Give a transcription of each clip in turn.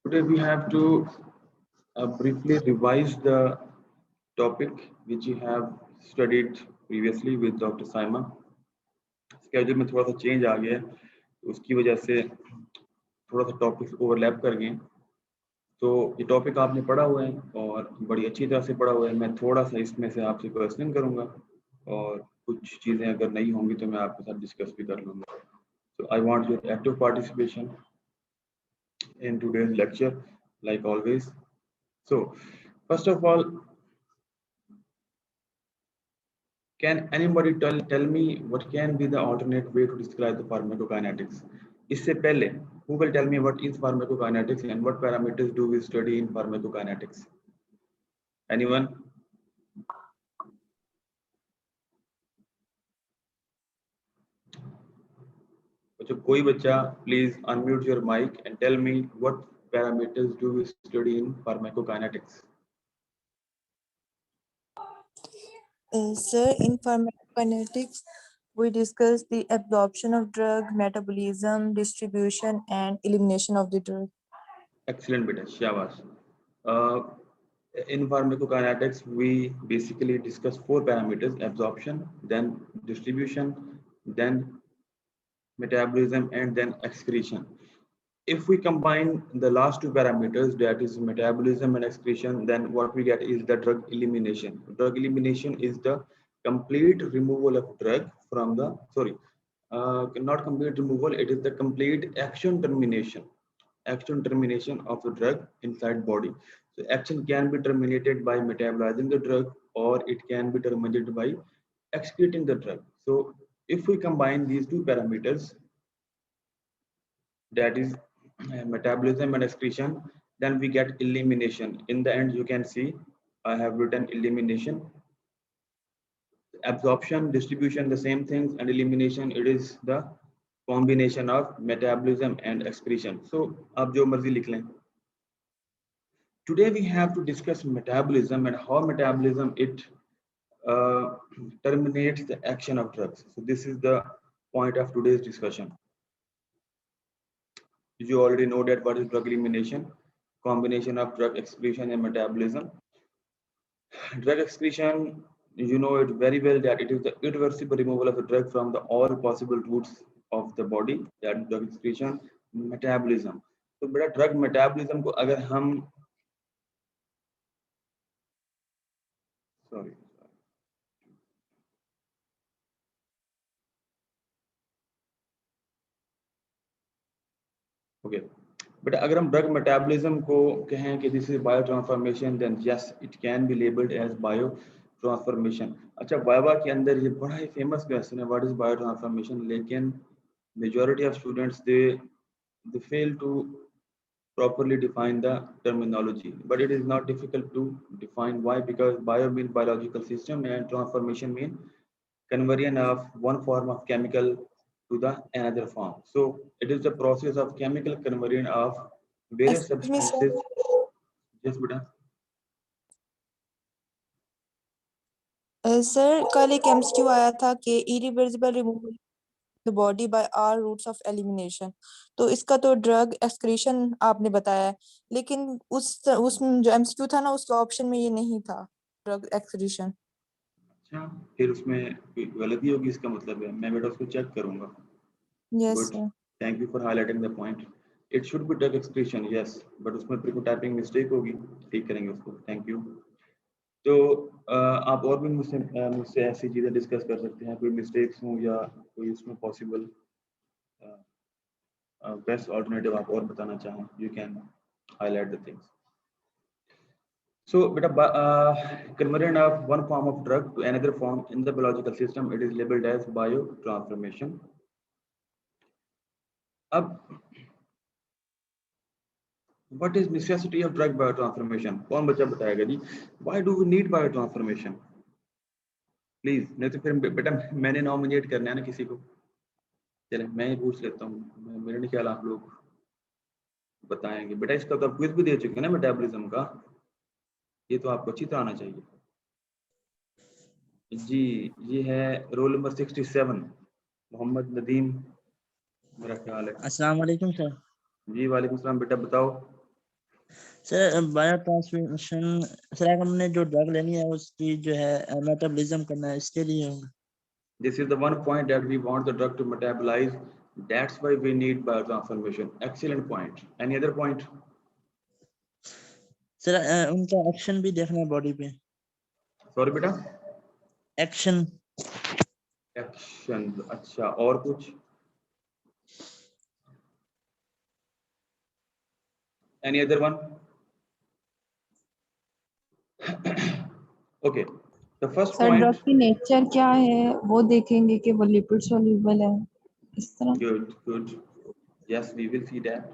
Today we have to briefly revise the topic which you have studied previously with Dr. Simon. Schedule में थोड़ा सा change आ गया है, उसकी वजह से थोड़ा सा टॉपिक्स ओवरलैप कर गए। तो ये टॉपिक आपने पढ़ा हुआ है और बड़ी अच्छी तरह से पढ़ा हुआ है। मैं थोड़ा सा इसमें से आपसे क्वेश्चन करूंगा और कुछ चीज़ें अगर नहीं होंगी तो मैं आपके साथ डिस्कस भी कर लूँगा। So I want your active participation in today's lecture, like always. So, first of all, can anybody tell me what can be the alternate way to describe the pharmacokinetics? इससे पहले, who will tell me what is pharmacokinetics and what parameters do we study in pharmacokinetics? Anyone? अच्छा, कोई बच्चा please unmute your mic and tell me what parameters do we study in pharmacokinetics? Sir, in pharmacokinetics, we discuss the absorption of drug, metabolism, distribution, and elimination of the drug. Excellent, beta. Shabash. In pharmacokinetics, we basically discuss four parameters: absorption, then distribution, then metabolism, and then excretion. If we combine the last two parameters, that is metabolism and excretion, then what we get is the drug elimination. Drug elimination is the complete removal of drug from the, not complete removal, it is the complete action termination of the drug inside body. So action can be terminated by metabolizing the drug, or it can be terminated by excreting the drug. So if we combine these two parameters, that is metabolism and excretion, then we get elimination. In the end, you can see I have written elimination. Absorption, distribution, the same things, and elimination, it is the combination of metabolism and excretion. So ab jo marzi likh lein. Today we have to discuss metabolism and how metabolism terminates the action of drugs. So this is the point of today's discussion. You already know that what is drug elimination, combination of drug excretion and metabolism. Drug excretion, you know it very well that it is the irreversible removal of a drug from the all possible routes of the body. That drug excretion, metabolism. तो बड़ा drug metabolism को अगर हम okay, but अगर हम drug metabolism को कहें कि this is biotransformation, then yes, it can be labeled as biotransformation. अच्छा, वाइवा के अंदर ये बड़ा ही famous question है, what is biotransformation? लेकिन majority of students they fail to properly define the terminology, but it is not difficult to define. Why? Because bio means biological system and transformation means conversion of one form of chemical to the another form. So it is the process of chemical conversion of various substances. Yes, beta. Sir, कल एक MCQ आया था कि irreversible removal the body by all routes of elimination. तो इसका तो drug excretion आपने बताया है, लेकिन उस जो MCQ था ना, उसके ऑप्शन में ये नहीं था ड्रग एक्सक्रीशन। अच्छा, फिर उसमें कोई गलती होगी, इसका मतलब है मैं बेटा उसको चेक करूंगा। Yes sir. Thank you for highlighting the point. It should be drug excretion, yes, but उसमें टाइपिंग मिस्टेक होगी, ठीक करेंगे उसको। Thank you. तो आप और भी मुझसे ऐसी चीजें डिस्कस कर सकते हैं, कोई मिस्टेक्स हो या कोई इसमें पॉसिबल बेस्ट ऑल्टरनेटिव आप और बताना चाहें, you can highlight the things. So, conversion of one form of drug to another form in the biological system, it is labeled as biotransformation. अब, what is necessity of drug biotransformation? कौन बच्चा बताएगा जी? Why do we need biotransformation? Please, नहीं तो फिर बेटा मैंने nominate करना है ना किसी को. चले मैं ही पूछ लेता हूँ, मेरे नहीं ख्याल आप लोग बताएंगे. बेटा इसका तो आप क्विज भी दे चुके हैं ना मेटाबॉलिज्म का, ये तो आपको अच्छी तरह आना चाहिए जी. ये है रोल नंबर 67, मोहम्मद नदीम मेरा ख्याल है. अस्सलाम वालेकुम सर. जी वालेकुम सलाम. बेटा बताओ. सर बायो ट्रांसफॉर्मेशन सर हमने जो ड्रग लेनी है उसकी जो है मेटाबॉलिज्म करना है इसके लिए होगा। This is the one point that we want the drug to metabolize. That's why we need biotransformation. Excellent point. Any other point? Sir उनका एक्शन भी देखना है बॉडी पे। Sorry बेटा। एक्शन। एक्शन, अच्छा और कुछ? Any other one? Okay. The first sir drug point. की नेचर क्या है वो देखेंगे कि वो लिपिड सॉल्युबल है इस तरह। Good, good. Yes, we will see that.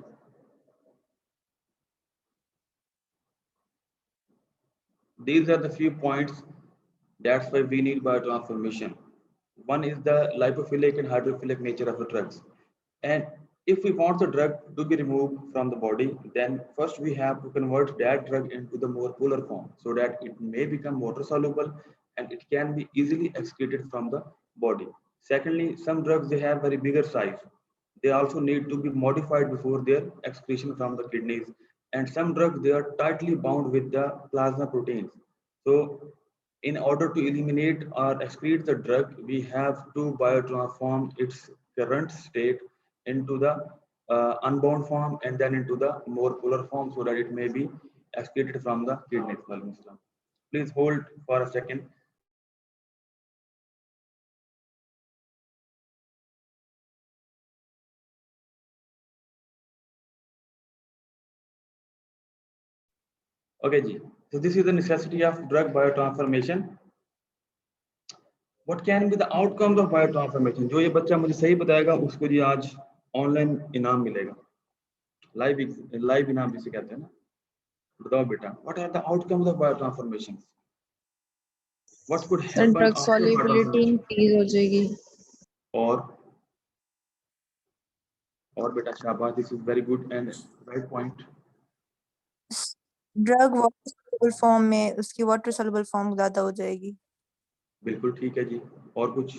These are the few points. That's why we need biotransformation. One is the lipophilic and hydrophilic nature of the drugs. And if we want the drug to be removed from the body, then first we have to convert that drug into the more polar form so that it may become water soluble and it can be easily excreted from the body. Secondly, some drugs, they have very bigger size. They also need to be modified before their excretion from the kidneys. And some drugs, they are tightly bound with the plasma proteins. So in order to eliminate or excrete the drug, we have to biotransform its current state into the unbound form and then into the more polar form so that it may be excreted from the kidneys. Please hold for a second. Okay, Ji. So this is the necessity of drug biotransformation. What can be the outcomes of biotransformation? जो ये बच्चा मुझे सही बताएगा उसको जी आज online इनाम मिलेगा। लाइव इनाम जिसे कहते हैं ना। बताओ बेटा, what are the outcomes of biotransformation? What could sir happen drug after solubility biotransformation? Increase हो जाएगी। और बेटा शाबाश, this is very good and right point. Drug water soluble form में उसकी वाटर सॉल्युबल फॉर्म ज्यादा हो जाएगी। बिल्कुल ठीक है जी। और कुछ?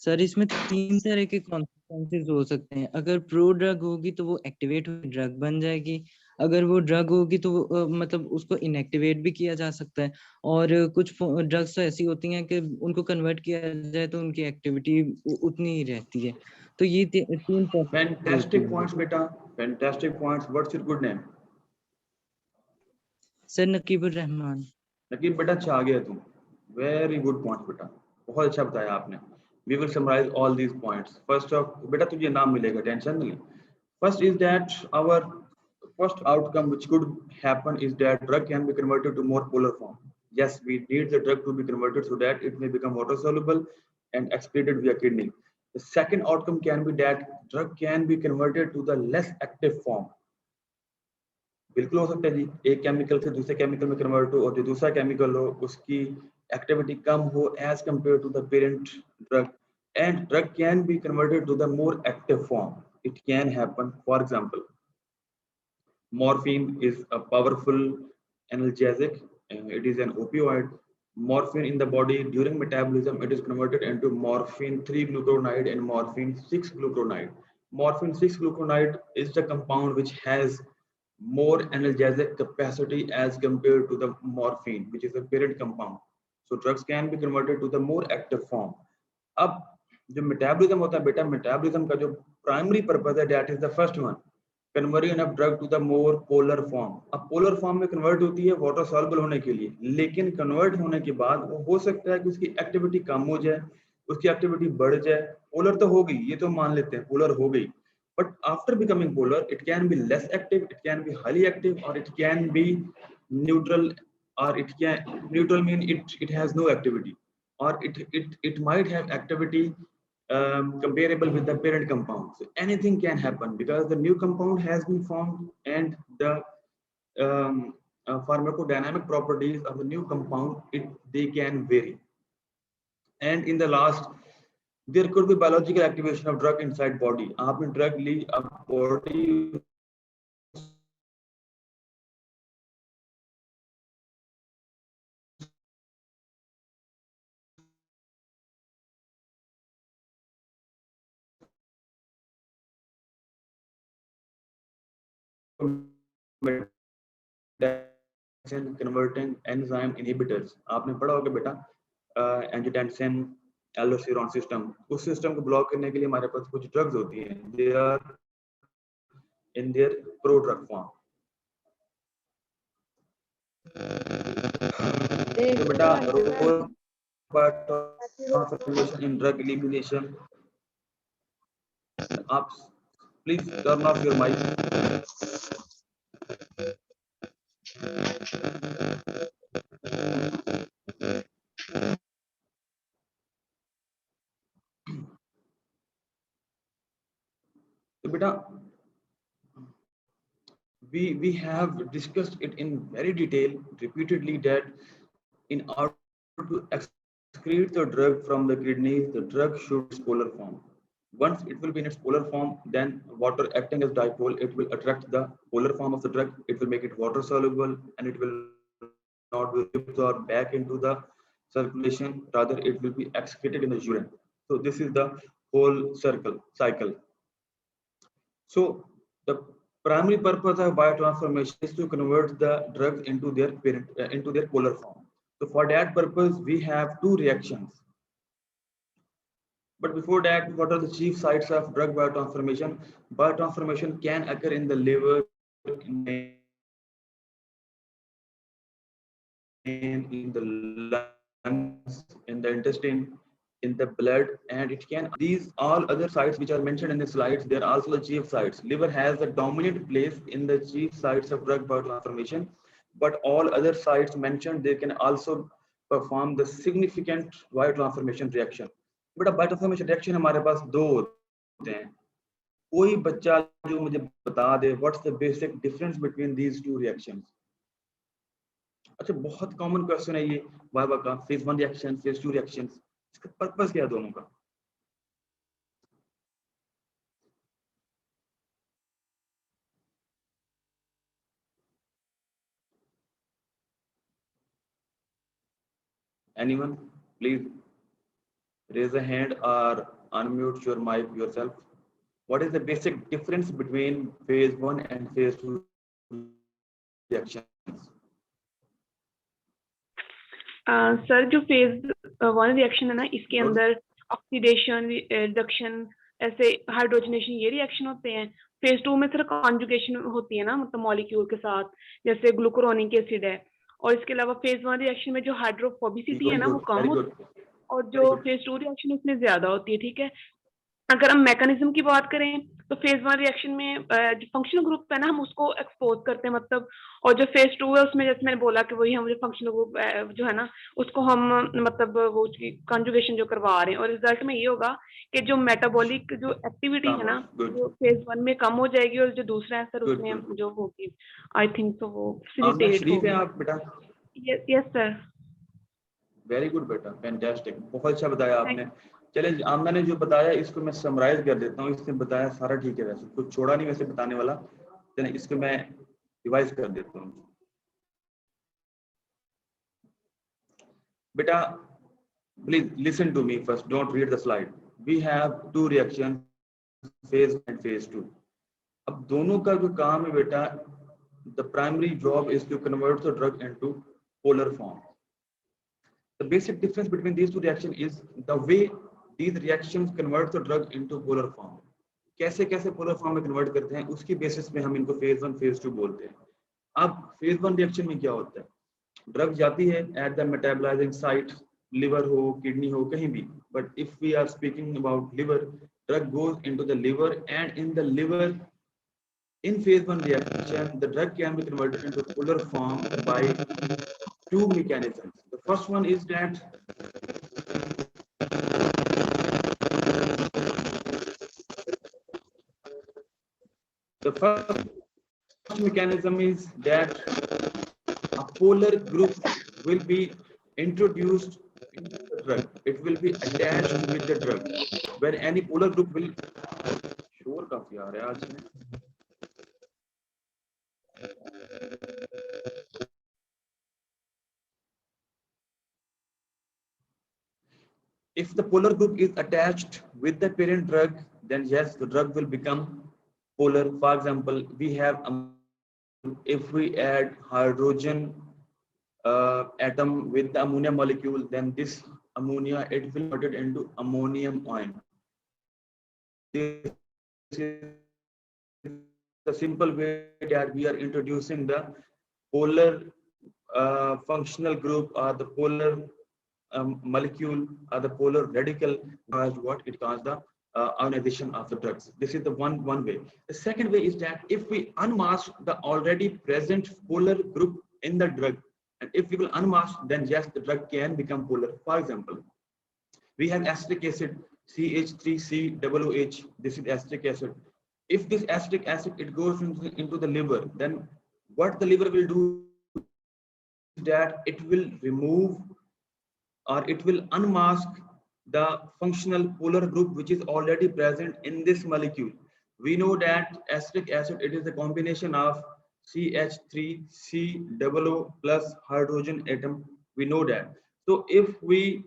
सर इसमें 3 तरह के कॉन्सिक्वेंसेस हो सकते हैं। अगर प्रो ड्रग होगी तो वो एक्टिवेट हुई ड्रग बन जाएगी। अगर वो ड्रग होगी तो मतलब उसको इनएक्टिवेट भी किया जा सकता है। और कुछ ड्रग्स तो ऐसी होती हैं कि उनको कन्वर्ट किया जाए तो उनकी एक्टिविटी उतनी ही रहती है। तो ये 3 फैंटास्टिक पॉइंट्स बेटा, fantastic points. What's your good name? Sir Nakibur Rahman. Nakib बेटा अच्छा आ गया तुम। वेरी गुड पॉइंट बेटा, बहुत अच्छा बताया आपने। We will summarize all these points. First of, बेटा तुझे नाम मिलेगा, टेंशन नहीं। First is that our first outcome which could happen is that drug can be converted to more polar form. Yes, we need the drug to be converted so that it may become water soluble and excreted via kidney. The second outcome can be that drug can be converted to the less active form. बिल्कुल हो सकता है जी, एक chemical से दूसरे chemical में convert हो और जो दूसरा केमिकल हो उसकी एक्टिविटी कम हो as compare to the parent drug, and drug can be converted to the more active form. It can happen. For example, morphine is a powerful analgesic. It is an opioid. Morphine in the body during metabolism, it is converted into morphine 3-glucuronide and morphine 6-glucuronide. Morphine 6-glucuronide is the compound which has more analgesic capacity as compared to the morphine, which is a parent compound. So drugs can be converted to the more active form. अब जो metabolism होता है बेटा, metabolism का जो primary purpose है, that is the first one, conversion of drug to the more polar form. अब polar form में कन्वर्ट होती है वाटर सॉल्युबल होने के लिए, लेकिन कन्वर्ट होने के बाद वो हो सकता है कि उसकी एक्टिविटी कम हो जाए, उसकी एक्टिविटी बढ़ जाए. पोलर तो हो गई, ये तो मान लेते हैं पोलर हो गई, but after becoming polar it can be less active, it can be highly active, or it can be neutral, or it can neutral mean it has no activity, or it might have activity comparable with the parent compound. So anything can happen because the new compound has been formed and the pharmacodynamic properties of the new compound, they can vary. And in the last, there could be biological activation of drug inside body. आपने drug ली, अब body converting enzyme inhibitors, आपने पढ़ा होगा बेटा, angiotensin aldosterone system, उस system को block करने के लिए हमारे पास कुछ ड्रग्स होती हैं, they are in their prodrug form. तो बेटा role transformation in drug elimination, आप please turn off your mic. तो बेटा we have discussed it in very detail repeatedly that in order to excrete the drug from the kidneys, the drug should be polar form. Once it will be in its polar form, then water acting as dipole, it will attract the polar form of the drug, it will make it water soluble, and it will not be absorbed back into the circulation, rather it will be excreted in the urine. So this is the whole cycle. So the primary purpose of biotransformation is to convert the drugs into their polar form. So for that purpose, we have two reactions. But before that, what are the chief sites of drug biotransformation? Biotransformation can occur in the liver, in the lungs, in the intestine, in the blood, and it can, these all other sites which are mentioned in the slides, they are also the chief sites. Liver has a dominant place in the chief sites of drug biotransformation, but all other sites mentioned, they can also perform the significant biotransformation reaction. बेटा biotransformation reaction हमारे पास दो होते हैं, कोई बच्चा जो मुझे बता दे what's the basic difference between these two reactions. अच्छा, बहुत कॉमन क्वेश्चन है ये वाइवा का, फेज 1 रिएक्शन, फेज 2 रिएक्शंस, इसका पर्पस क्या है दोनों का? Anyone, please raise a hand or unmute your mic yourself. What is the basic difference between phase 1 and phase 2 reactions? Sir जो फेज 1 रिएक्शन है ना, इसके अंदर ऑक्सीडेशन, रिडक्शन, ऐसे हाइड्रोजनेशन, ये रिएक्शन होते हैं। फेज 2 में सिर्फ कॉन्जुगेशन होती है ना, मतलब मॉलिक्यूल के साथ, जैसे ग्लूकुरोनिक एसिड है। और इसके अलावा फेज 1 रिएक्शन में जो हाइड्रोफोबिसिटी है ना, वो कम होती है, और जो फेज 2 रिएक्शन उसमें ज्यादा होती है। ठीक है, अगर हम मैकेनिज्म की बात करें तो फेज 1 रिएक्शन में जो फंक्शनल ग्रुप है ना, हम उसको एक्सपोज करते हैं, मतलब, और जो फेज 2 है उसमें जैसे मैंने बोला कि वही हम जो फंक्शनल ग्रुप जो है ना, उसको हम मतलब वो कंजुगेशन जो करवा रहे हैं, और रिजल्ट में ये होगा कि जो मेटाबॉलिक जो एक्टिविटी है ना, वो फेज 1 में कम हो जाएगी, और जो दूसरा है सर उसमें जो होगी, आई थिंक तो वो फैसिलिटेट होगी। आप बेटा? Yes sir. वेरी गुड बेटा, फैंटास्टिक, बहुत अच्छा बताया आपने। चले, आमना ने जो बताया इसको मैं समराइज कर देता हूँ, इसने बताया सारा ठीक है, वैसे कुछ छोड़ा नहीं वैसे बताने वाला, चले इसको मैं रिवाइज कर देता हूँ। बेटा please listen to me first, don't read the slide. We have two reaction, phase and phase 2। अब दोनों का जो काम है बेटा, the primary job is to convert the drug into polar form. The basic difference between these two reactions is the way these reactions convert the drug into polar form. कैसे कैसे polar form में convert करते हैं, उसकी basis में हम इनको phase 1, phase 2 बोलते हैं। अब phase 1 reaction में क्या होता है? ड्रग जाती है at the metabolizing site, liver हो, kidney हो, कहीं भी। But if we are speaking about liver, drug goes into the liver, and in the liver, in phase 1 reaction, the drug can be converted into polar form by two mechanisms. The first one is that a polar group will be introduced in the drug. It will be attached with the drug. When any polar group will, शोर काफी आ रहा है आज में। If the polar group is attached with the parent drug, then yes, the drug will become polar. For example, we have if we add hydrogen atom with the ammonia molecule, then this ammonia, it will convert it into ammonium ion. This is the simple way that we are introducing the polar functional group or the polar molecule or the polar radical as what it causes the ionization of the drugs. This is the one way. The second way is that if we unmask the already present polar group in the drug, and if we will unmask, then yes, the drug can become polar. For example, we have acetic acid CH3COOH. This is acetic acid. If this acetic acid it goes into the liver, then what the liver will do is that it will remove or it will unmask the functional polar group which is already present in this molecule. We know that acetic acid, it is a combination of CH3COO plus hydrogen atom. We know that. So if we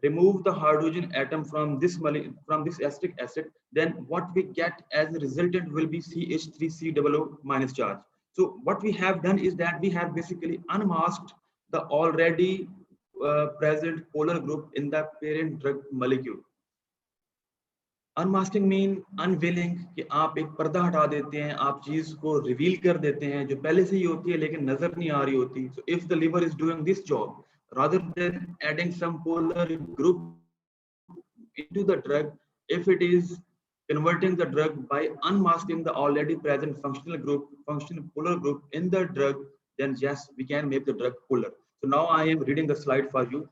remove the hydrogen atom from this acetic acid, then what we get as a resultant will be CH3COO minus charge. So what we have done is that we have basically unmasked the already present polar group in the parent drug molecule. Unmasking mean unveiling कि आप एक पर्दा हटा देते हैं, आप चीज को रिवील कर देते हैं जो पहले से ही होती है लेकिन नजर नहीं आ रही होती. So if the liver is doing this job, rather than adding some polar group into the drug, if it is converting the drug by unmasking the already present functional polar group in the drug, then yes, we can make the drug polar. So now I am reading the slide for you.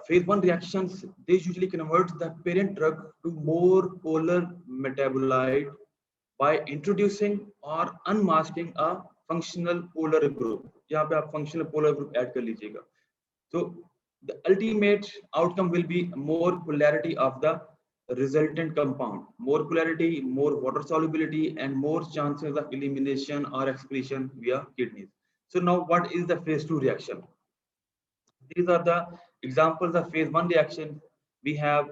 Phase 1 reactions, they usually convert the parent drug to more polar metabolite by introducing or unmasking a functional polar group. यहाँ पे आप functional polar group add कर लीजिएगा. So the ultimate outcome will be more polarity of the resultant compound. More polarity, more water solubility, and more chances of elimination or excretion via kidneys. So now what is the phase 2 reaction? These are the examples of phase 1 reaction. We have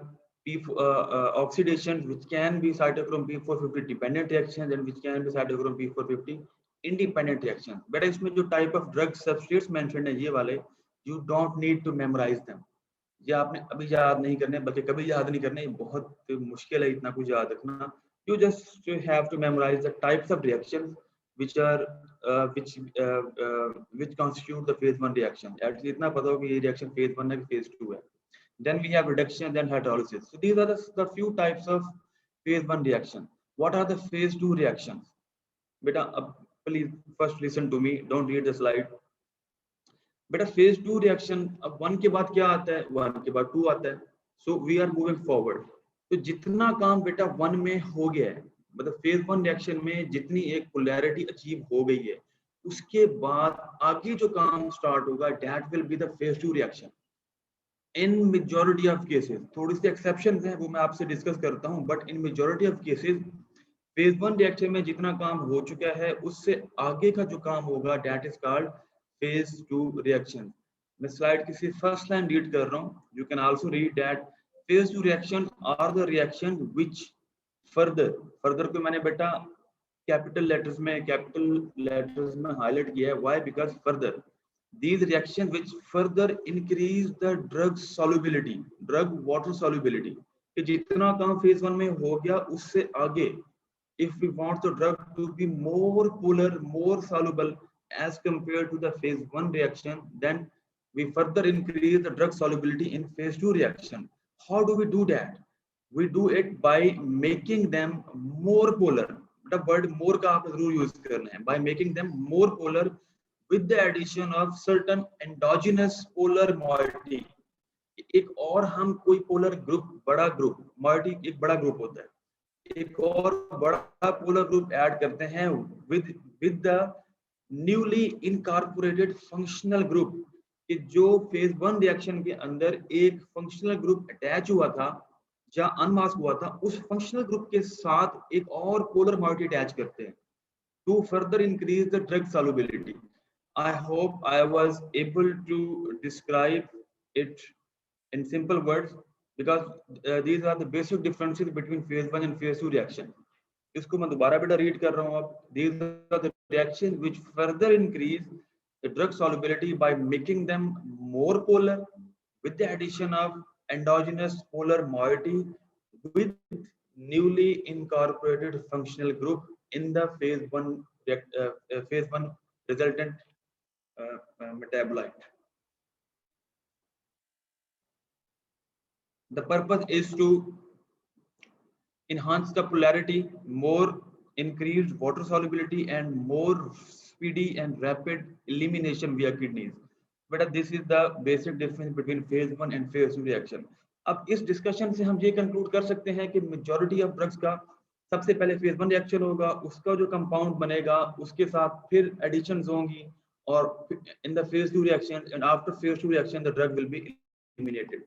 oxidation, which can be cytochrome P450 dependent reactions and which can be cytochrome P450 independent reactions. But इसमें जो type of drug substrates mentioned है ये वाले, you don't need to memorize them. ये आपने अभी याद नहीं करने, बल्कि कभी याद नहीं करने, बहुत मुश्किल है इतना कुछ याद रखना. You just have to memorize the types of reactions which are which constitute the phase 1 reaction. At least इतना पता हो कि ये reaction phase 1 है कि phase 2 है. Then we have reduction, then hydrolysis. So these are the few types of phase 1 reaction. What are the phase 2 reactions? Beta, please first listen to me. Don't read the slide. Beta, phase 2 reaction. अब 1 के बाद क्या आता है? 1 के बाद 2 आता है. So we are moving forward. तो जितना काम बेटा 1 में हो गया है, मतलब फेज 1 रिएक्शन में जितनी एक पोलैरिटी अचीव हो गई है, उसके बाद आगे जो काम स्टार्ट होगा, that will be the phase 2 reaction. In majority of cases, थोड़ी सी एक्सेप्शंस हैं वो मैं आपसे डिस्कस करता हूं, but in majority of cases phase 1 reaction में जितना काम हो चुका है उससे आगे का जो काम होगा, that is called phase 2 reaction. मैं स्लाइड की सिर्फ फर्स्ट लाइन रीड कर रहा हूं. You can also read that phase 2 reaction are the reaction which further को मैंने बेटा कैपिटल लेटर्स में हाईलाइट किया है. Why? Because further these reactions which further increase the drug solubility, drug water solubility, कि जितना काम फेज 1 में हो गया उससे आगे, if we want the drug to be more polar, more soluble as compared to the phase 1 reaction, then we further increase the drug solubility in phase 2 reaction. How do we do that? We do it by making them more polar. The word more का आप जरूर use करना है. By making them more polar with the addition of certain endogenous polar moiety. एक और हम कोई polar group, बड़ा ग्रुप, moiety एक बड़ा ग्रुप होता है, एक और बड़ा पोलर ग्रुप ऐड करते हैं with the newly incorporated functional group. कि जो फेज 1 रिएक्शन के अंदर एक फंक्शनल ग्रुप अटैच हुआ था या अनमास्क हुआ था, उस फंक्शनल ग्रुप के साथ एक और पोलर moiety अटैच करते हैं to further increase the drug solubility. I hope I was able to describe it in simple words, because these are the basic differences between phase 1 and phase 2 reaction. इसको मैं दोबारा बेटा read कर रहा हूँ अब. These are the reactions which further increase the drug solubility by making them more polar with the addition of endogenous polar moiety with newly incorporated functional group in the phase 1 resultant metabolite. The purpose is to enhance the polarity, more increased water solubility, and more speedy and rapid elimination via kidneys. But this is the basic difference between phase 1 and phase 2 reaction. अब इस discussion से हम ये conclude कर सकते हैं कि majority of drugs का सबसे पहले फेज 1 रिएक्शन होगा, उसका जो कंपाउंड बनेगा उसके साथ फिर एडिशंस होंगी, और in the phase 2 reaction and after phase 2 reaction the drug will be eliminated.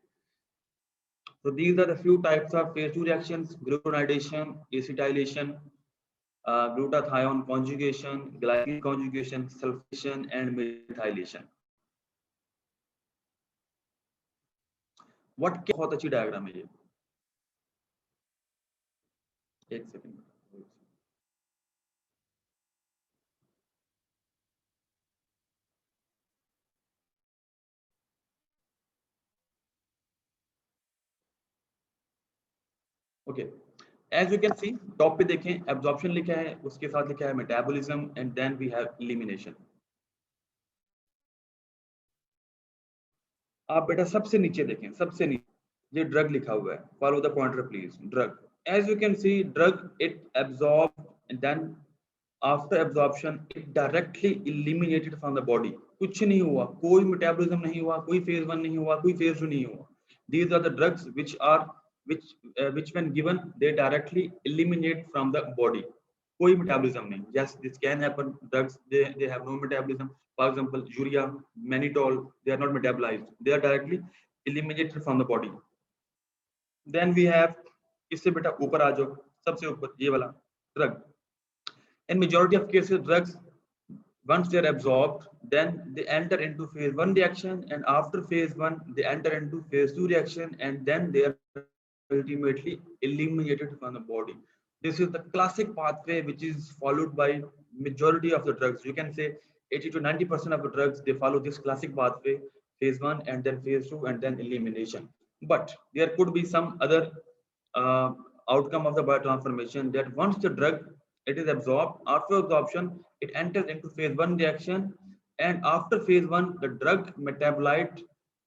So these are the few types of phase 2 reactions: glucuronidation, acetylation, glutathione conjugation, glycine conjugation, sulfation, and methylation. What बहुत अच्छी diagram है ये. एक second. Okay, as you can see top पे देखें, absorption लिखा है, उसके साथ लिखा है metabolism, and then we have elimination. आप बेटा सबसे नीचे देखें, सबसे नीचे ये ड्रग लिखा हुआ है. Follow the pointer please. Drug, as you can see drug it absorb and then after absorption it directly eliminated from the body. कुछ नहीं हुआ, कोई मेटाबॉलिज्म नहीं हुआ, कोई फेज 1 नहीं हुआ, कोई फेज 2 नहीं हुआ. These are the drugs which when given they directly eliminate from the body. कोई metabolism नहीं. Yes, this can happen. Drugs they have no metabolism. For example, urea, mannitol, they are not metabolized. They are directly eliminated from the body. Then we have, इससे बेटा ऊपर आ जाओ, सबसे ऊपर ये वाला drug. In majority of cases, drugs once they are absorbed, then they enter into phase 1 reaction, and after phase 1 they enter into phase 2 reaction, and then they are ultimately eliminated from the body. This is the classic pathway which is followed by majority of the drugs. You can say 80 to 90% of the drugs, they follow this classic pathway: phase 1 and then phase 2 and then elimination. But there could be some other outcome of the biotransformation, that once the drug it is absorbed, after absorption it enters into phase 1 reaction, and after phase 1 the drug metabolite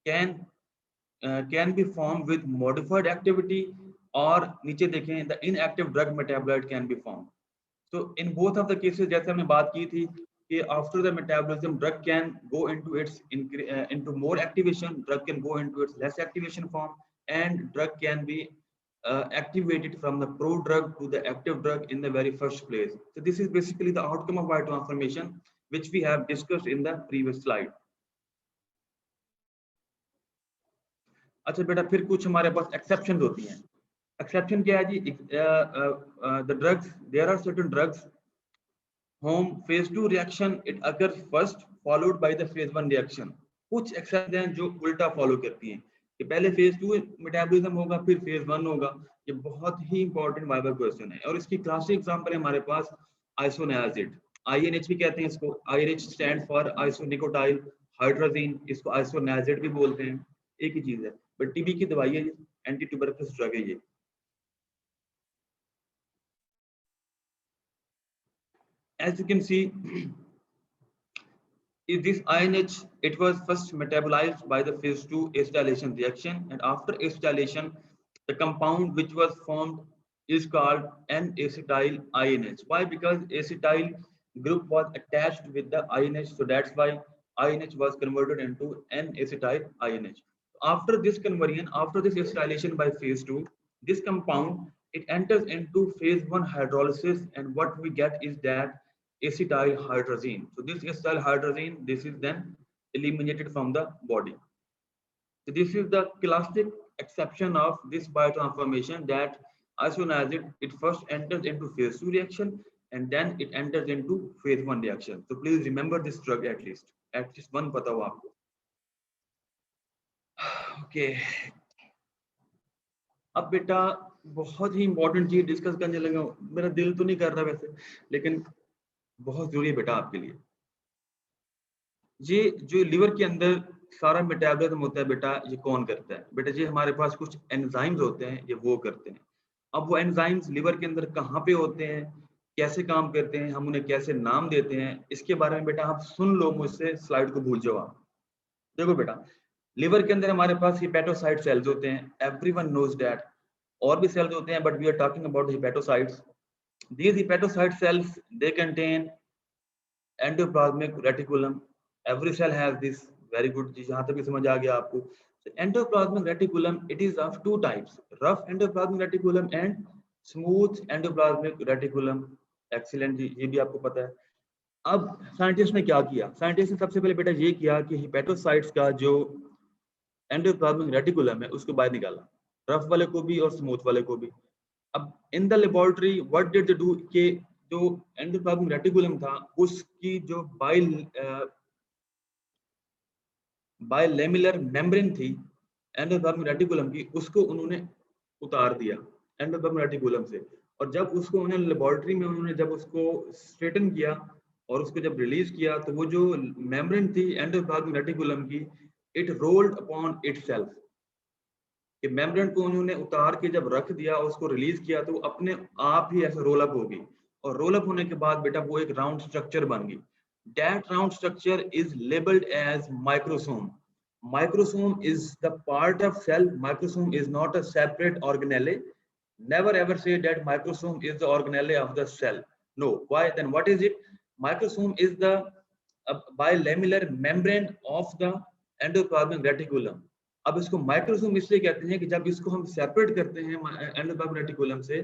can be formed with modified activity, or नीचे देखें the inactive drug metabolite can be formed. So in both of the cases, जैसे हमने बात की थी कि after the metabolism drug can go into its into more activation, drug can go into its less activation form, and drug can be activated from the pro-drug to the active drug in the very first place. So this is basically the outcome of biotransformation, which we have discussed in the previous slide. अच्छा बेटा, फिर कुछ हमारे पास exception होती हैं. Exception क्या है जी? The drugs, there are certain drugs whom phase 2 reaction it occurs first, followed by the phase 1 reaction. कुछ एक्सेप्शन हैं जो उल्टा फॉलो करती हैं कि पहले फेज 2 मेटाबॉलिज्म होगा, फिर फेज 1 होगा. ये बहुत ही इंपॉर्टेंट वाइवा क्वेश्चन है, और इसकी क्लासिक एग्जांपल है हमारे पास आइसोनियाजिड. आईएनएच भी कहते हैं इसको. INH stand for isonicotinyl hydrazine. इसको आइसोनियाजिड भी बोलते हैं, एक ही चीज है. बट टीबी की दवाई है, एंटी ट्यूबरकुलोसिस ड्रग है ये. As you can see, is this INH, it was first metabolized by the phase 2 acetylation reaction, and after acetylation the compound which was formed is called N-acetyl INH. Why? Because acetyl group was attached with the INH, so that's why INH was converted into N-acetyl INH. After this conversion, after this acetylation by phase 2, this compound it enters into phase 1 hydrolysis, and what we get is that acetyl hydrazine. So this acetyl hydrazine, this is then eliminated from the body. So this is the classic exception of this biotransformation, that isoniazid it first enters into phase 2 reaction, and then it enters into phase 1 reaction. So please remember this drug at least one pata ho aapko. Okay. अब बेटा बहुत ही important चीज discuss करने लगा हूं, मेरा दिल तो नहीं कर रहा वैसे, लेकिन बहुत जरूरी है बेटा आपके लिए। ये जो लिवर के अंदर सारा मेटाबॉलिज्म होता है बेटा, ये कौन करता है बेटा? जी हमारे पास कुछ एंजाइम्स होते हैं, ये वो करते हैं। अब वो एंजाइम्स लिवर के अंदर कहाँ पे होते हैं, कैसे काम करते हैं, हम उन्हें कैसे नाम देते हैं, इसके बारे में बेटा आप सुन लो मुझसे, स्लाइड को भूल जाओ आप। देखो बेटा, लिवर के अंदर हमारे पास हिपेटोसाइट सेल्स होते हैं, एवरीवन नोज दैट। और भी सेल्स होते हैं, but we are talking about hepatocytes. These hepatocyte cells, they contain endoplasmic reticulum. Every cell has this. Very good. जहाँ तक भी समझ आ गया आपको। So, endoplasmic reticulum, it is of two types: rough endoplasmic reticulum and smooth endoplasmic reticulum. Excellent जी, ये भी आपको पता है। अब साइंटिस्ट ने क्या किया? साइंटिस्ट ने सबसे पहले बेटा ये किया कि हिपेटोसाइट्स का जो एंडोप्लाज्मिक रेटिकुलम है उसको बाहर निकाला, रफ वाले को भी और स्मूथ वाले को भी। अब in the laboratory what did they do के जो एंडोप्लाज्मिक रेटिकुलम था उसकी जो बाइलेमिलर मेम्ब्रेन थी एंडोप्लाज्मिक रेटिकुलम की, उसको उन्होंने उतार दिया एंडोप्लाज्मिक रेटिकुलम से। और जब उसको उन्होंने लेबोरेटरी में उन्होंने जब उसको स्ट्रेटन किया और उसको जब रिलीज किया, तो वो जो मेम्ब्रेन थी एंडोप्लाज्मिक रेटिकुलम की, इट रोल्ड अपॉन इटसेल्फ। कि मेम्ब्रेन को उन्होंने उतार के जब रख दिया और उसको रिलीज किया, तो अपने आप ही ऐसे रोल अप होगी। और रोल अप होने के बाद बेटा वो एक राउंड स्ट्रक्चर बन गई। That round structure is labelled as microsome. Microsome is the part of cell. Microsome is not a separate organelle. Never ever say that microsome is the organelle of the cell. No. Why? Then what is it? Microsome is the bilamellar membrane of the endoplasmic reticulum. अब इसको microsome इसलिए कहते हैं कि जब इसको हम separate करते हैं एंडोप्लाज्मिक रेटिकुलम से,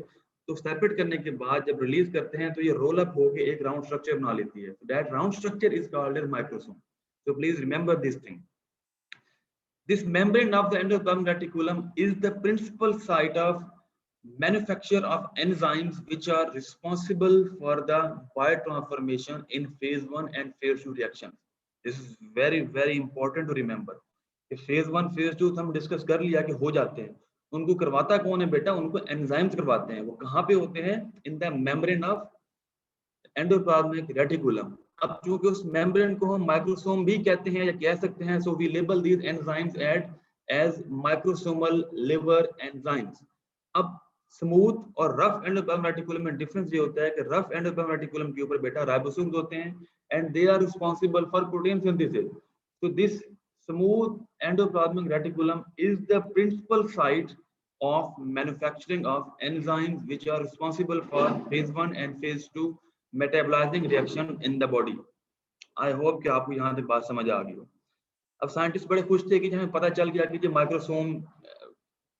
तो सेपरेट करने के बाद जब रिलीज करते हैं तो ये रोल अप होकर एक राउंड स्ट्रक्चर बना लेती है। That round structure is called as microsome. So please remember this thing. This membrane of the endoplasmic reticulum is the principal site of manufacture of enzymes which are responsible for the biotransformation in phase 1 and phase 2 reactions. This is very very important to remember. कि phase 1 phase 2 तो हम discuss कर लिया कि हो जाते हैं, उनको करवाता कौन है बेटा? उनको एंजाइम्स करवाते हैं। वो कहाँ पे होते हैं? In the membrane of endoplasmic reticulum. अब चूंकि उस मेम्ब्रेन को हम माइक्रोसोम भी कहते हैं या कह सकते हैं, so we label these enzymes as microsomal liver enzymes. अब स्मूथ और रफ एंडोप्लाज्मिक रेटिकुलम में डिफरेंस ये होता है कि रफ एंडोप्लाज्मिक रेटिकुलम के ऊपर बेटा राइबोसोम्स होते हैं and they are responsible for protein synthesis. So this smooth endoplasmic reticulum is the principal site of manufacturing of enzymes which are responsible for phase 1 and phase 2 metabolizing reaction in the body. I hope कि आपको यहाँ तक बात समझ आ गई हो। अब scientist बड़े खुश थे कि हमें पता चल गया कि जो माइक्रोसोम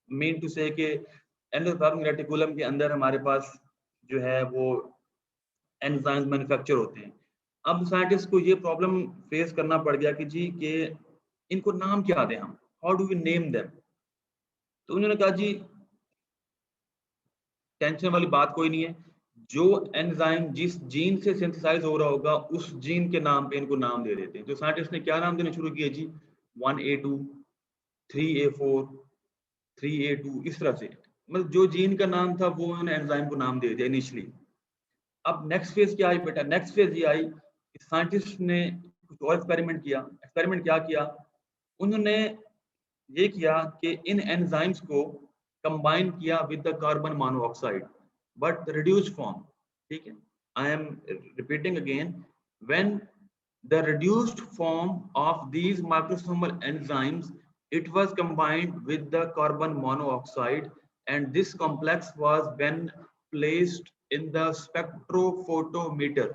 मीन टू से कि एंडोप्लाज्मिक रेटिकुलम के अंदर हमारे पास जो है वो एंजाइम्स मैन्युफैक्चर होते हैं। अब साइंटिस्ट को ये प्रॉब्लम फेस करना पड़ गया कि जी कि इनको नाम क्या दें हम, how do we name them? तो उन्होंने कहा जी टेंशन वाली बात कोई नहीं है, जो एंजाइम जिस जीन से सिंथेसाइज हो रहा होगा उस जीन के नाम पे इनको नाम दे देते हैं। तो साइंटिस्ट ने क्या नाम देना शुरू किया जी? 1A2, 3A4, 3A2, इस तरह से, मतलब जो जीन का नाम था वो उन्होंने एंजाइम को नाम दे दिया इनिशियली। अब नेक्स्ट फेज क्या आई बेटा? नेक्स्ट फेज ये आई कि साइंटिस्ट ने कुछ और एक्सपेरिमेंट किया। एक्सपेरिमेंट क्या किया? उन्होंने ये किया कि इन एंजाइम्स को कंबाइन किया with the carbon monoxide but reduced form. ठीक है, I am repeating again, when the reduced form of these microsomal enzymes it was combined with the carbon monoxide and this complex was then placed in the spectrophotometer.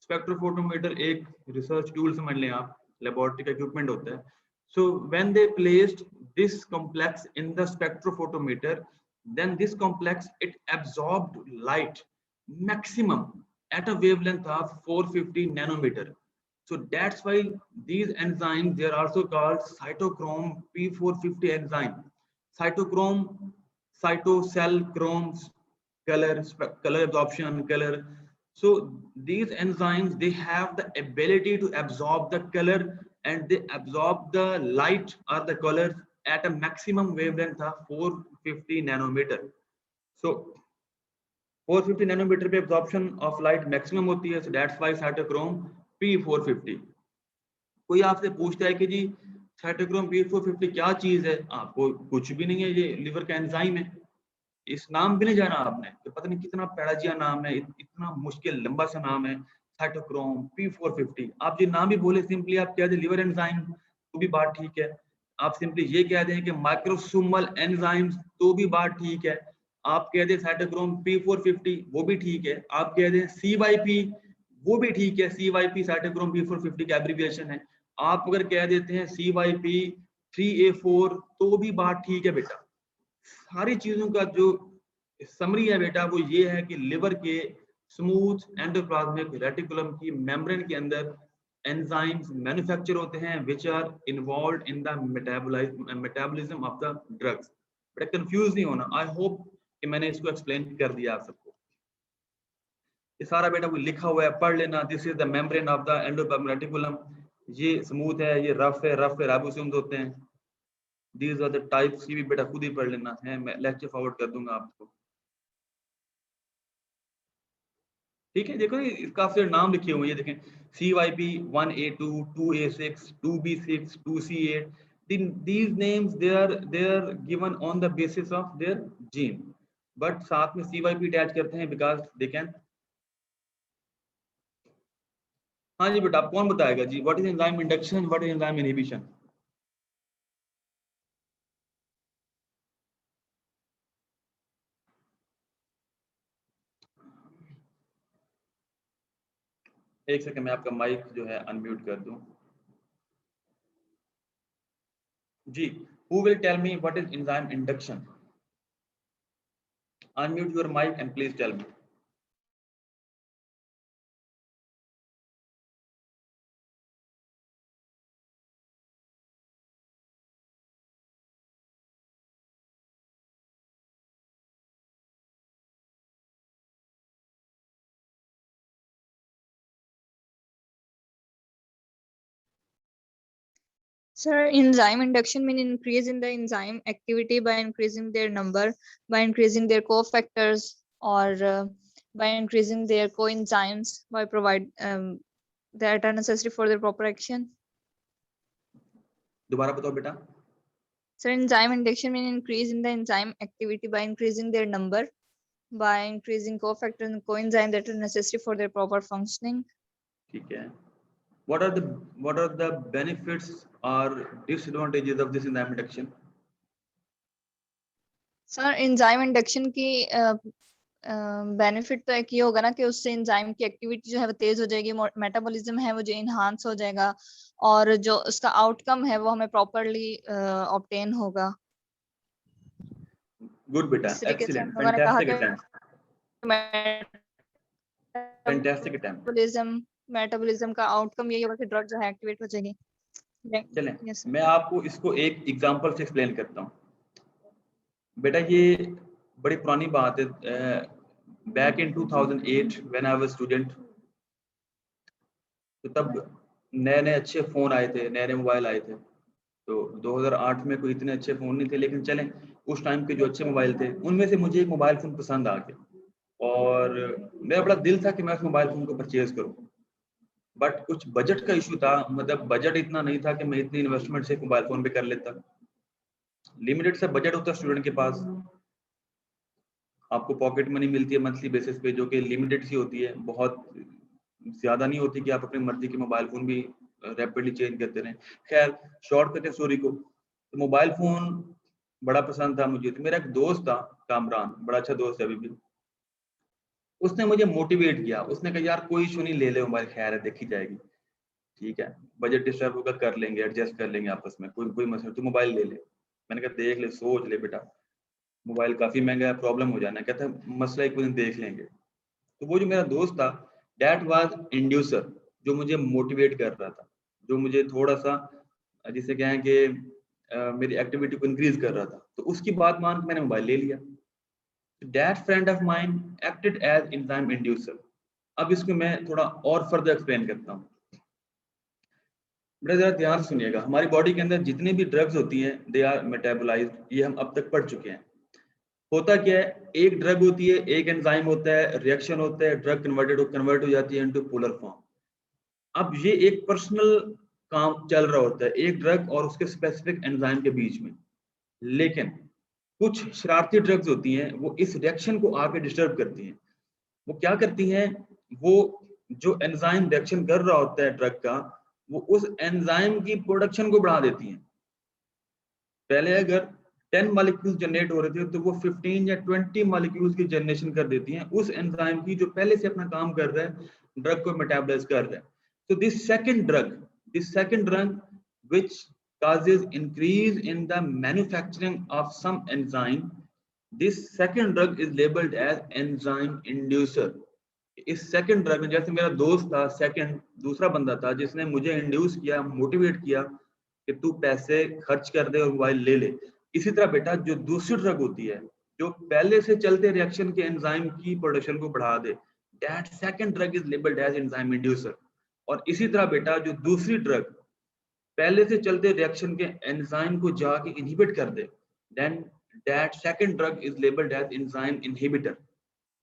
spectrophotometer एक research tool समझ लें आप, laboratory का equipment होता है। So when they placed this complex in the spectrophotometer, then this complex it absorbed light maximum at a wavelength of 450 nanometer. So that's why these enzymes, they are also called cytochrome P450 enzyme. Cytochrome, cytocell chrome, color absorption, color. So these enzymes, they have the ability to absorb the color and they absorb the light or the color at a maximum wavelength था 450 nanometre. सो 450 nanometre पे absorption of light maximum होती है, so that's why cytochrome P450। कोई आपसे पूछता है कि जी cytochrome P450 क्या चीज है, आपको कुछ भी नहीं है, ये लिवर का एंजाइम है। इस नाम भी नहीं जाना आपने, तो पता नहीं कितना पैराजिया नाम है, इतना मुश्किल लंबा सा नाम है साइटोक्रोम P450। आप ये नाम भी बोले, सिंपली आप कह दें लिवर एंजाइम तो भी बात ठीक है। आप सिंपली ये कह दें कि माइक्रोसोमल एंजाइम्स तो भी बात ठीक है। आप कह दें साइटोक्रोम P450 वो भी ठीक है। आप कह दें CYP वो भी ठीक है, CYP साइटोक्रोम P450 का एब्रिविएशन है। आप अगर कह देते हैं CYP 3A4 तो भी बात ठीक है बेटा। सारी चीजों का जो समरी है बेटा वो ये है कि लिवर के स्मूथ एंडोप्लाज्मिक रेटिकुलम की मेम्ब्रेन के अंदर एंजाइम्स मैन्युफैक्चर होते हैं which are involved in the metabolism of the drugs. बेटा कंफ्यूज नहीं होना, आई होप कि मैंने इसको एक्सप्लेन कर दिया आप सबको। ये सारा बेटा वो लिखा हुआ है, पढ़ लेना। This is the membrane of the endoplasmic reticulum. ये स्मूथ है, ये रफ है, राइबोसोम्स होते हैं। These are the types, ये भी बेटा खुद ही पढ़ लेना है, मैं लेक्चर फॉरवर्ड कर दूंगा आपको। ठीक है, देखो इसका काफी नाम लिखे हुए हैं, ये देखें CYP 1A2, 2A6, 2B6, 2C8। These names they are given on the basis of their gene, but साथ में CYP अटैच करते हैं because they can। हाँ जी बेटा, आप कौन बताएगा जी, what is enzyme induction, what is enzyme inhibition? एक सेकंड, मैं आपका माइक जो है अनम्यूट कर दूं जी। Who will tell me what is enzyme induction? Unmute your mic and please tell me. Sir, enzyme induction means increase in the enzyme activity by increasing their number, by increasing their cofactors, or by increasing their coenzymes, by provide that are necessary for their proper action. दोबारा बताओ बेटा। Sir, enzyme induction means increase in the enzyme activity by increasing their number, by increasing cofactors and coenzymes that are necessary for their proper functioning. ठीक है। What are the benefits or disadvantages of this enzyme induction? Sir, enzyme induction की benefit तो एक ये होगा ना कि उससे एंजाइम की एक्टिविटी जो है वो तेज हो जाएगी, मेटाबॉलिज्म है वो जो इनहांस हो जाएगा, और जो उसका आउटकम है वो हमें प्रॉपरली ऑब्टेन होगा। गुड बेटा, इस तरीके से एक्सीलेंट, मैंने कहा फैंटास्टिक अटेम्प्ट। मेटाबॉलिज्म का आउटकम यही होगा कि ड्रग जो है एक्टिवेट हो जाएगी। चलें, yes, मैं आपको इसको एक एग्जांपल से एक्सप्लेन करता हूँ बेटा। ये बड़ी पुरानी बात है, back in 2008 when I was student, तो तब नए नए अच्छे फ़ोन आए थे, नए नए मोबाइल आए थे। तो 2008 में कोई इतने अच्छे फ़ोन नहीं थे, लेकिन चलें उस टाइम के जो अच्छे मोबाइल थे उनमें से मुझे एक मोबाइल फ़ोन पसंद आ गया और मेरा बड़ा दिल था कि मैं उस मोबाइल फ़ोन को परचेज़ करूँ। बट कुछ बजट का इशू था, मतलब बजट इतना नहीं था कि मैं इतनी इन्वेस्टमेंट से मोबाइल फ़ोन पे कर लेता। लिमिटेड सा बजट होता है स्टूडेंट के पास, आपको पॉकेट मनी मिलती है मंथली बेसिस पे जो कि लिमिटेड सी होती है, बहुत ज़्यादा नहीं होती कि आप अपनी मर्जी के मोबाइल फ़ोन भी रैपिडली चेंज करते रहें। खैर शॉर्ट करके स्टोरी को, तो मोबाइल फ़ोन बड़ा पसंद था मुझे। तो मेरा एक दोस्त था कामरान, बड़ा अच्छा दोस्त है अभी भी, उसने मुझे मोटिवेट किया। उसने कहा यार कोई इशू नहीं, ले ले मोबाइल, खैर है देखी जाएगी, ठीक है बजट डिस्टर्ब होगा कर लेंगे, एडजस्ट कर लेंगे आपस में, कोई मसला, तू मोबाइल ले ले। मैंने कहा देख ले, सोच ले बेटा, मोबाइल काफ़ी महंगा है, प्रॉब्लम हो जाना है। कहता मसला एक दिन देख लेंगे। तो वो जो मेरा दोस्त था, दैट वाज इंड्यूसर, जो मुझे मोटिवेट कर रहा था, जो मुझे थोड़ा सा जिसे कहें कि मेरी एक्टिविटी को इंक्रीज कर रहा था। तो उसकी बात मान के मैंने मोबाइल ले लिया। That friend of mine acted as enzyme inducer. अब इसको मैं थोड़ा और फर्दर एक्सप्लेन करता हूँ। बेटा जरा ध्यान से सुनिएगा, हमारी बॉडी के अंदर जितनी भी ड्रग्स होती हैं दे आर मेटाबोलाइज्ड, ये हम अब तक पढ़ चुके हैं। होता क्या है, एक ड्रग होती है, एक एंजाइम होता है, रिएक्शन होता है, ड्रग कन्वर्ट हो जाती है इनटू पोलर फॉर्म। अब ये एक पर्सनल काम चल रहा होता है एक ड्रग और उसके स्पेसिफिक एंजाइम के बीच में, लेकिन कुछ शरारती ड्रग्स होती हैं वो इस रिएक्शन को आके डिस्टर्ब करती हैं। वो क्या करती हैं, वो जो एंजाइम रिएक्शन कर रहा होता है ड्रग का, वो उस एंजाइम की प्रोडक्शन को बढ़ा देती हैं। पहले अगर 10 मॉलिक्यूल्स जनरेट हो रहे थे तो वो 15 या 20 मॉलिक्यूल्स की जनरेशन कर देती हैं उस एंजाइम की जो पहले से अपना काम कर रहा है, ड्रग को मेटाबोलाइज कर रहा है। So this second drug which causes increase in the manufacturing of some enzyme, this second drug is labeled as enzyme inducer. इस सेकंड ड्रग में, जैसे मेरा दोस्त था, सेकंड दूसरा बंदा था जिसने मुझे इंड्यूस किया, मोटिवेट किया कि तू पैसे खर्च कर दे और मोबाइल ले ले, इसी तरह बेटा जो दूसरी ड्रग होती है जो पहले से चलते रिएक्शन के एंजाइम की प्रोडक्शन को बढ़ा दे, that second drug is labelled as enzyme inducer. और इसी तरह बेटा जो दूसरी ड्रग पहले से चलते रिएक्शन के एंजाइम को जाके इनहिबिट कर दे, then that second drug is labelled as enzyme inhibitor.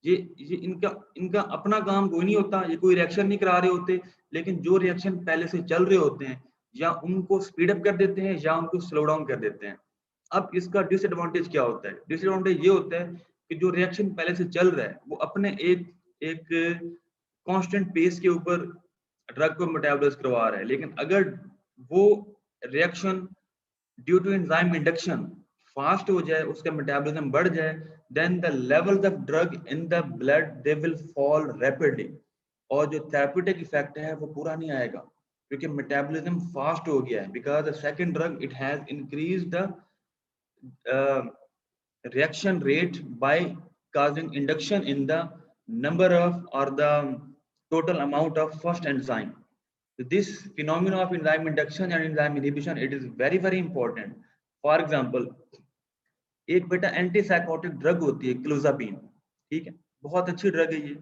ये इनका अपना काम कोई नहीं होता, ये कोई रिएक्शन नहीं करा रहे होते, लेकिन जो रिएक्शन पहले से चल रहे होते हैं या उनको स्पीड अप कर देते हैं या उनको स्लो डाउन कर देते हैं। अब इसका डिसएडवांटेज क्या होता है? डिसएडवांटेज ये होता है कि जो रिएक्शन पहले से चल रहा है वो अपने एक कांस्टेंट पेस के ऊपर ड्रग को मेटाबोलाइज करवा रहा है, लेकिन अगर वो reaction due to enzyme induction fast हो जाए, उसका मेटाबॉलिज्म बढ़ जाए, then the levels of drug in the blood they will fall rapidly, और जो थेरेप्यूटिक इफेक्ट है वो पूरा नहीं आएगा क्योंकि मेटाबॉलिज्म फास्ट हो गया है, because the second drug it has increased the reaction rate by causing induction in the number of or the total amount of first enzyme. So this phenomenon of enzyme induction and enzyme inhibition, it is very very important. For example, एक बेटा antipsychotic drug होती है clozapine, ठीक है, बहुत अच्छी drug है ये।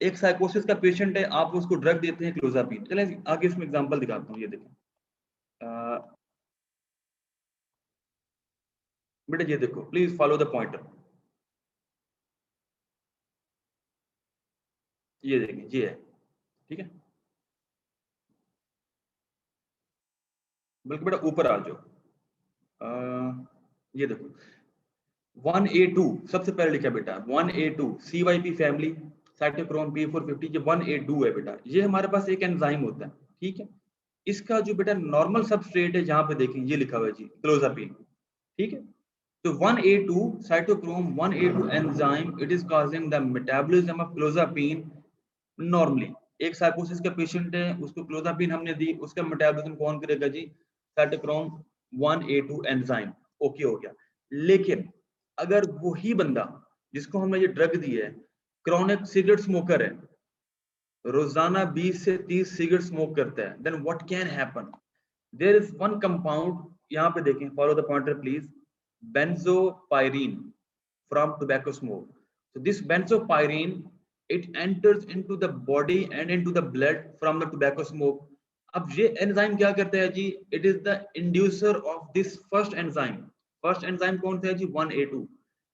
एक साइकोसिस का पेशेंट है, आप उसको ड्रग देते हैं क्लोजापिन। चलें आगे इसमें एग्जांपल दिखाता हूँ, ये देखें बेटा, ये देखो, प्लीज फॉलो द पॉइंटर। ये देखें, ये है, ठीक है, बल्कि बेटा ऊपर आ जाओ, ये देखो 1A2 सबसे पहले लिखा बेटा, 1A2 CYP family cytochrome P450, ये 1A2 है बेटा। ये हमारे पास एक एंजाइम होता है, ठीक है, इसका जो बेटा नॉर्मल सबस्ट्रेट है, जहां पे देखें ये लिखा हुआ है जी क्लोजापिन, ठीक है। तो 1A2 cytochrome 1A2 enzyme, it is causing the metabolism of clozapine normally। एक साइकोसिस का पेशेंट है, उसको क्लोजापिन हमने दी, उसका मेटाबॉलिज्म कौन करेगा जी? साइटोक्रोम 1A2 एंजाइम, ओके हो गया। लेकिन अगर वही बंदा जिसको हमने ये ड्रग दी है क्रॉनिक सिगरेट स्मोकर है, रोजाना 20 से 30 सिगरेट स्मोक करता है, then what can happen? There is one compound, यहाँ पे देखें, follow the pointer please, benzopyrene from tobacco smoke. So this benzopyrene, it enters into the body and into the blood from the tobacco smoke. अब ये enzyme क्या करता है जी? It is the inducer of this first enzyme. First enzyme कौन सा है जी? 1A2।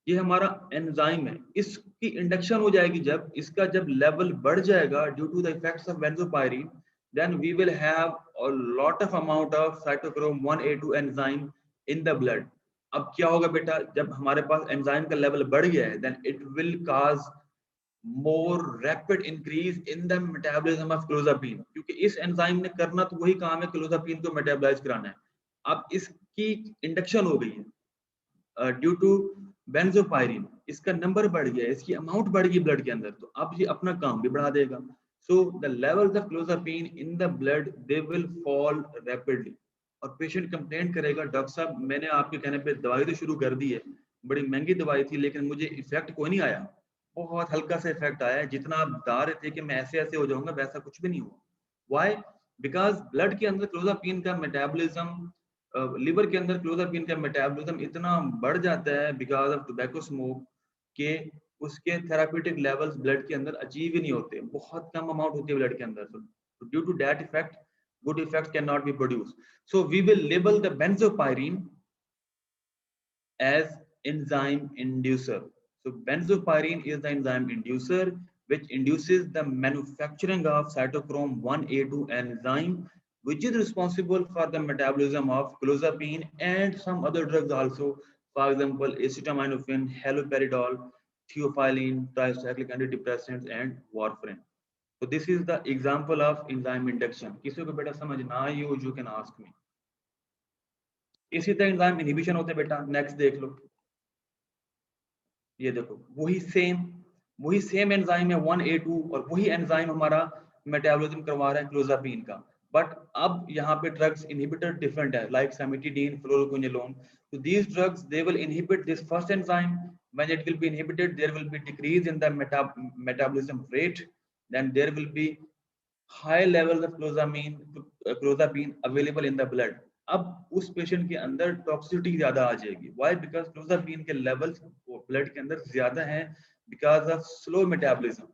ये हमारा एंजाइम है, इसकी इंडक्शन हो जाएगी जब इसका लेवल बढ़ जाएगा due to the effects of benzopyrene, then we will have a lot of amount of cytochrome 1A2 enzyme in the blood. अब क्या होगा बेटा, जब हमारे पास एंजाइम का लेवल बढ़ गया है, then it will cause more rapid increase in the metabolism of clozapine, क्योंकि इस एंजाइम ने करना तो वही काम है, क्लोजापिन को मेटाबॉलाइज कराना है। अब इसकी इंडक्शन हो गई है ड्यू टू बेंजोपायरीन, इसका नंबर बढ़ गया, इसकी अमाउंट बढ़ गई ब्लड के अंदर, तो अब ये अपना काम भी बढ़ा देगा। So the levels of clozapine in the blood they will fall rapidly, और पेशेंट कंप्लेंट करेगा, डॉक्टर साहब मैंने आपके कहने पे दवाई तो शुरू कर दी है, बड़ी महंगी दवाई थी, लेकिन मुझे इफेक्ट कोई नहीं आया, बहुत हल्का सा इफेक्ट आया है, जितना आप बता रहे थे कि मैं ऐसे ऐसे हो जाऊंगा वैसा कुछ भी नहीं हुआ। व्हाई? बिकॉज ब्लड के अंदर क्लोजापिन का मेटाबॉलिज्म, लिवर के अंदर क्लोजापिन का मेटाबॉलिज्म इतना बढ़ जाता है बिकॉज ऑफ टोबैको स्मोक के उसके थेराप्यूटिक लेवल्स ब्लड के अंदर अचीव ही नहीं होते, बहुत कम अमाउंट होती है ब्लड के अंदर। Due to that effect good effects cannot be produced. So we will label the benzopyrene as enzyme inducer. So benzopyrene is the enzyme inducer which induces the manufacturing of cytochrome 1A2 enzyme, which is responsible for the metabolism of clozapine and some other drugs also, for example, acetaminophen, haloperidol, theophylline, tricyclic antidepressants, and warfarin. So this is the example of enzyme induction. किसी को बेटा समझ ना आई हो, you can ask me. इसी तरह enzyme inhibition होते हैं बेटा. Next देख लो. ये देखो वही सेम एंजाइम है 1A2 और वही एंजाइम हमारा मेटाबॉलिज्म करवा रहा है क्लोजापिन का, बट अब यहाँ पे ड्रग्स इनहिबिटर डिफरेंट है, like cimetidine, fluoroquinolone. So these drugs, they will inhibit this first enzyme. When it will be inhibited, there will be decrease in the metabolism rate. Then there will be high levels of clozapine available in the blood. अब उस patient के अंदर toxicity ज्यादा आ जाएगी. Why? Because clozapine के levels blood के अंदर ज्यादा हैं because of slow metabolism.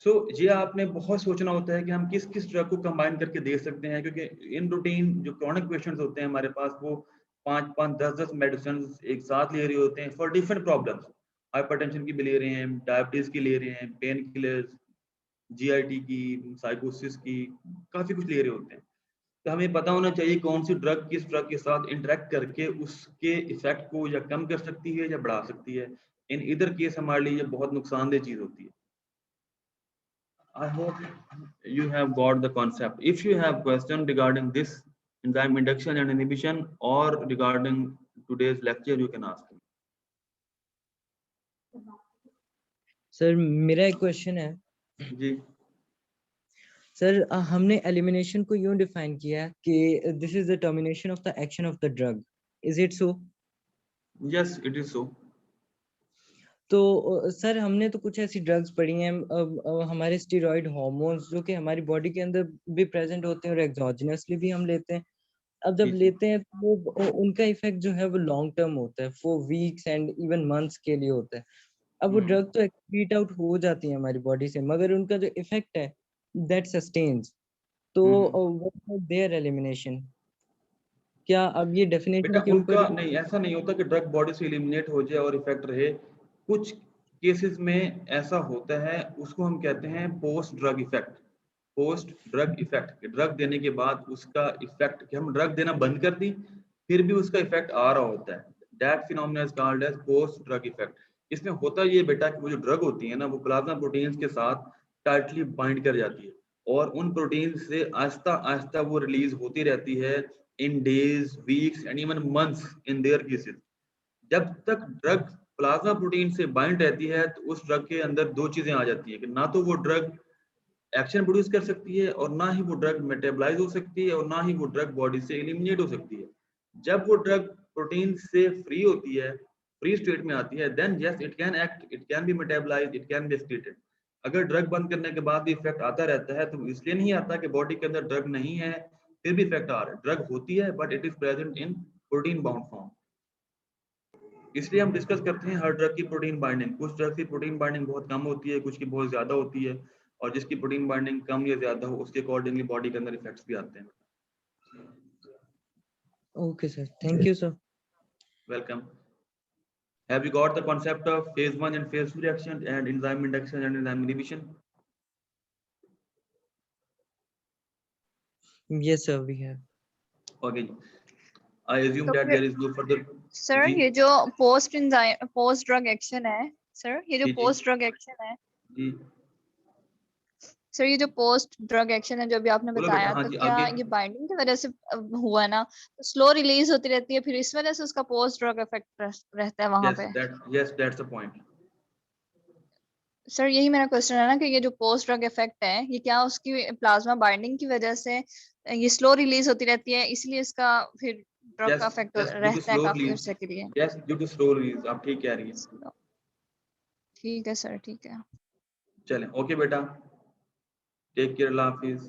So ये आपने बहुत सोचना होता है कि हम किस किस ड्रग को कंबाइन करके दे सकते हैं, क्योंकि इन रूटीन जो क्रॉनिक पेशेंट्स होते हैं हमारे पास, वो 5-5, 10-10 मेडिसिन एक साथ ले रहे होते हैं फॉर डिफरेंट प्रॉब्लम्स. हाइपरटेंशन की भी ले रहे हैं, डायबिटीज की ले रहे हैं, पेन किलर्स, GIT की, साइकोसिस की, काफी कुछ ले रहे होते हैं. तो हमें पता होना चाहिए कौन सी ड्रग किस ड्रग के साथ इंटरेक्ट करके उसके इफेक्ट को या कम कर सकती है या बढ़ा सकती है. इन इधर केस हमारे लिए ये बहुत नुकसानदेह चीज होती है. I hope you have got the concept. If you have question regarding this enzyme induction and inhibition or regarding today's lecture, you can ask me. Sir मेरा एक क्वेश्चन है. जी सर हमने एलिमिनेशन को यूं डिफाइन किया कि this is the termination of the action of the drug. Is it so? yes, it is so. तो सर हमने तो कुछ ऐसी ड्रग्स पढ़ी हैं, हमारे स्टेरॉइड हार्मोन्स जो कि हमारी बॉडी के अंदर भी प्रेजेंट होते हैं और एक्सोजेनसली भी हम लेते हैं. अब जब जी. लेते हैं तो उनका इफेक्ट जो है वो लॉन्ग टर्म होता है, for weeks and even months के लिए होता है. अब वो ड्रग तो एक्सक्रीट आउट हो जाती है हमारी बॉडी से, मगर उनका जो इफेक्ट है दैट सस्टेन्स. तो व्हाट इज देयर एलिमिनेशन? क्या अब ये डेफिनेशन बेटा के ऊपर उनका नहीं, ऐसा नहीं होता कि ड्रग बॉडी से एलिमिनेट हो जाए और इफेक्ट रहे. कुछ केसेस में ऐसा होता है, उसको हम कहते हैं post drug effect. Post drug effect, drug देने के बाद उसका इफेक्ट, कि हम ड्रग देना बंद कर दी फिर भी उसका इफेक्ट आ रहा होता है. That phenomena is called as post drug effect. इसमें होता ये बेटा कि वो जो ड्रग होती है ना, वो प्लाज्मा प्रोटीन्स के साथ टाइटली बाइंड कर जाती है और उन प्रोटीन से आहिस्ता आहिस्ता वो रिलीज होती रहती है in days, weeks and even months in their cases. जब तक ड्रग प्लाज्मा प्रोटीन से बाइंड रहती है तो उस ड्रग के अंदर दो चीजें आ जाती है कि ना तो वो ड्रग एक्शन प्रोड्यूस कर सकती है और ना ही वो ड्रग मेटाबोलाइज हो सकती है और ना ही वो ड्रग बॉडी से एलिमिनेट हो सकती है. जब वो ड्रग प्रोटीन से फ्री होती है, फ्री स्टेट में आती है, then yes it can act, it can be metabolised, it can be excreted. अगर ड्रग बंद करने के बाद भी इफेक्ट आता रहता है तो इसलिए नहीं आता कि बॉडी के अंदर ड्रग नहीं है, फिर भी इफेक्ट आ रहा है. ड्रग होती है but it is present in protein bound form. इसलिए हम डिस्कस करते हैं हर ड्रग की प्रोटीन बाइंडिंग. कुछ ड्रग की प्रोटीन बाइंडिंग बहुत कम होती है, कुछ की बहुत ज्यादा होती है, और जिसकी प्रोटीन बाइंडिंग कम या ज्यादा हो उसके अकॉर्डिंगली बॉडी के अंदर इफेक्ट्स भी आते हैं. Okay sir, thank you sir. Welcome. Have you got the concept of phase 1 and phase 2 reaction and enzyme induction and enzyme inhibition? Yes sir, we have. Okay. I assume तो that फिर- there is no further. Sir ji. ये जो post drug action है, sir ये जो जी, जी. Post drug action है, जी. सर ये जो पोस्ट ड्रग एक्शन है जो अभी आपने बोलो बताया, बेटा, हाँ तो जी, क्या आगे. ये बाइंडिंग की वजह से हुआ ना, तो स्लो रिलीज होती रहती है, फिर इस वजह से उसका पोस्ट ड्रग इफेक्ट रहता है वहां पे. That's the point. सर यही मेरा क्वेश्चन है ना कि ये जो पोस्ट ड्रग इफेक्ट है, ये क्या उसकी प्लाज्मा बाइंडिंग की वजह से ये स्लो रिलीज होती रहती है, इसलिए इसका फिर ड्रग का इफेक्ट Yes, due to रहता है slow काफी release. अर्से के लिए. Yes, due to slow release. आप ठीक कह रही हैं. ठीक है सर, ठीक है. चलें, ओके बेटा. टेक केयर, अल्लाह हाफिज.